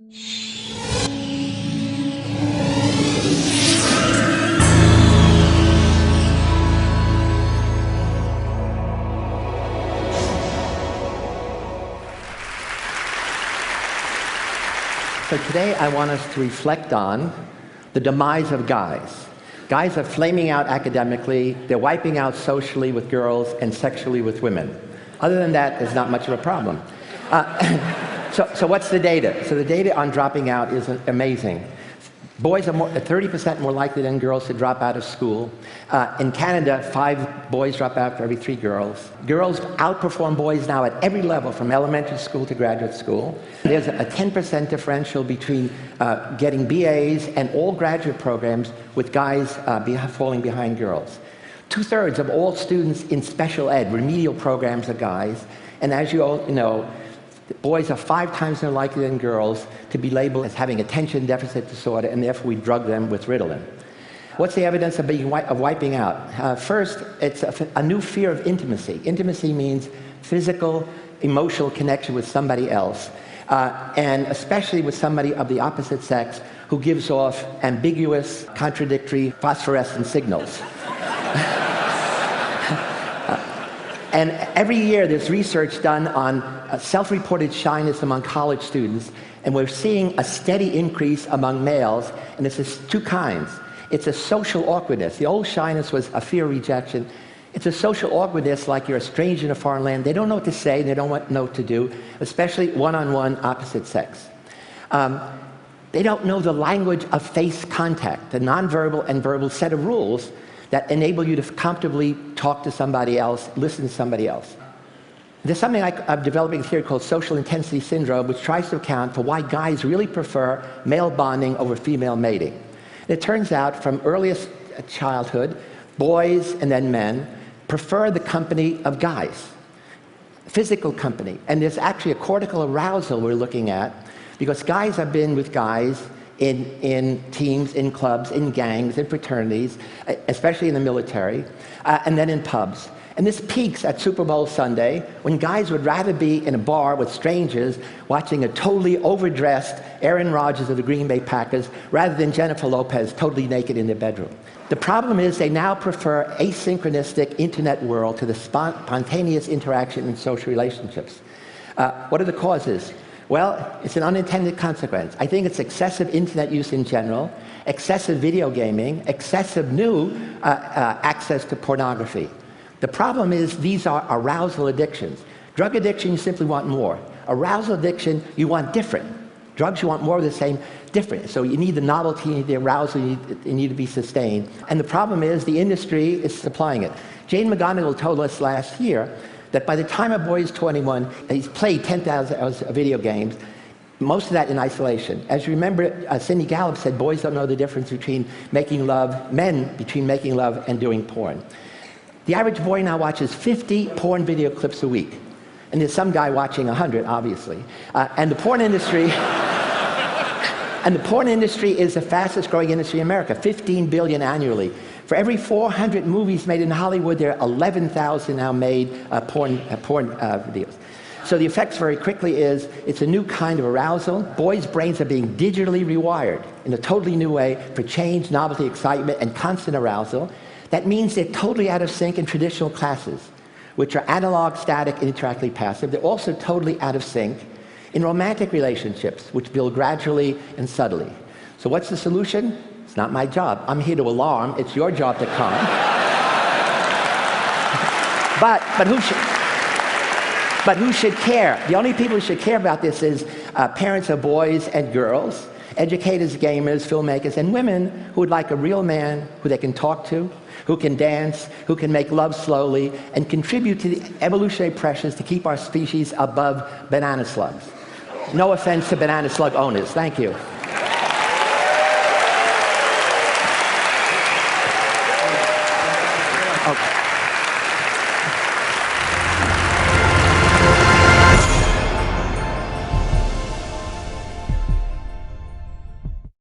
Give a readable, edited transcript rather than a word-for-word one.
So today I want us to reflect on the demise of guys. Guys are flaming out academically, they're wiping out socially with girls and sexually with women. Other than that, there's not much of a problem. So what's the data? So the data on dropping out is amazing. Boys are 30% more likely than girls to drop out of school. In Canada, 5 boys drop out for every 3 girls. Girls outperform boys now at every level, from elementary school to graduate school. There's a 10% differential between getting BAs and all graduate programs, with guys falling behind girls. 2/3 of all students in special ed, remedial programs, are guys. And as you all know, boys are 5 times more likely than girls to be labeled as having attention deficit disorder, and therefore we drug them with Ritalin. What's the evidence of wiping out? First, it's a new fear of intimacy. Intimacy means physical, emotional connection with somebody else, and especially with somebody of the opposite sex who gives off ambiguous, contradictory, phosphorescent signals. And every year there's research done on self-reported shyness among college students, and we're seeing a steady increase among males, and it's 2 kinds. It's a social awkwardness. The old shyness was a fear of rejection. It's a social awkwardness, like you're a stranger in a foreign land. They don't know what to say, they don't know what to do, especially one-on-one opposite sex. They don't know the language of face contact, the nonverbal and verbal set of rules that enable you to comfortably talk to somebody else, listen to somebody else. There's something I'm developing a theory called social intensity syndrome, which tries to account for why guys really prefer male bonding over female mating. And it turns out, from earliest childhood, boys and then men prefer the company of guys, physical company. And there's actually a cortical arousal we're looking at, because guys have been with guys in teams, in clubs, in gangs, in fraternities, especially in the military, and then in pubs. And this peaks at Super Bowl Sunday, when guys would rather be in a bar with strangers watching a totally overdressed Aaron Rodgers of the Green Bay Packers, rather than Jennifer Lopez totally naked in their bedroom. The problem is they now prefer asynchronistic internet world to the spontaneous interaction in social relationships. What are the causes? Well, it's an unintended consequence. I think it's excessive internet use in general, excessive video gaming, excessive new access to pornography. The problem is these are arousal addictions. Drug addiction, you simply want more. Arousal addiction, you want different. Drugs, you want more of the same, different. So you need the novelty, you need the arousal, you need to be sustained. And the problem is the industry is supplying it. Jane McGonigal told us last year that by the time a boy is 21, he's played 10,000 hours of video games, most of that in isolation. As you remember, Cindy Gallup said boys don't know the difference between making love, men between making love and doing porn. The average boy now watches 50 porn video clips a week. And there's some guy watching 100, obviously. And the porn industry is the fastest growing industry in America, 15 billion annually. For every 400 movies made in Hollywood, there are 11,000 now made porn videos. So the effects very quickly is, it's a new kind of arousal. Boys' brains are being digitally rewired in a totally new way for change, novelty, excitement, and constant arousal. That means they're totally out of sync in traditional classes, which are analog, static, and interactively passive. They're also totally out of sync in romantic relationships, which build gradually and subtly. So what's the solution? It's not my job. I'm here to alarm. It's your job to calm. But who should care? The only people who should care about this is parents of boys and girls, educators, gamers, filmmakers, and women who would like a real man who they can talk to, who can dance, who can make love slowly, and contribute to the evolutionary pressures to keep our species above banana slugs. No offense to banana slug owners. Thank you. Okay.